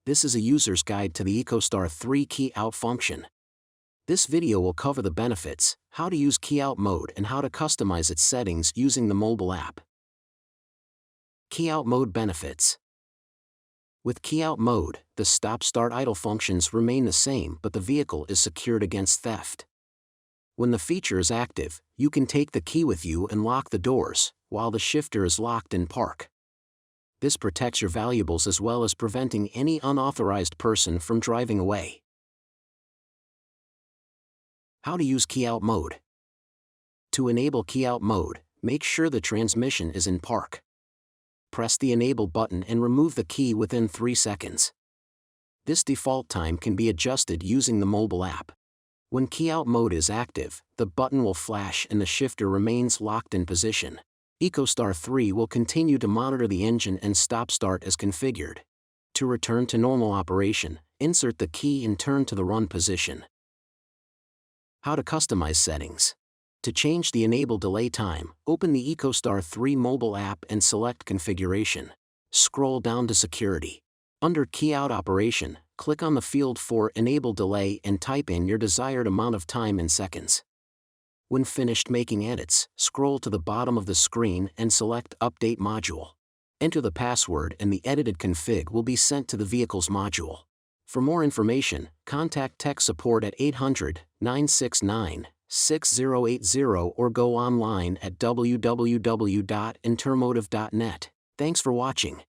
This is a user's guide to the EcoStar III key out function. This video will cover the benefits, how to use key out mode and how to customize its settings using the mobile app. Key out mode benefits. With key out mode, the stop-start idle functions remain the same, but the vehicle is secured against theft. When the feature is active, you can take the key with you and lock the doors, while the shifter is locked in park. This protects your valuables as well as preventing any unauthorized person from driving away. How to use key out mode. To enable key out mode, make sure the transmission is in park. Press the enable button and remove the key within 3 seconds. This default time can be adjusted using the mobile app. When key out mode is active, the button will flash and the shifter remains locked in position. EcoStar III will continue to monitor the engine and stop-start as configured. To return to normal operation, insert the key and turn to the run position. How to customize settings. To change the enable delay time, open the EcoStar III mobile app and select Configuration. Scroll down to Security. Under Key Out Operation, click on the field for Enable Delay and type in your desired amount of time in seconds. When finished making edits, scroll to the bottom of the screen and select Update Module. Enter the password and the edited config will be sent to the vehicle's module. For more information, contact tech support at 800-969-6080 or go online at www.intermotive.net. Thanks for watching.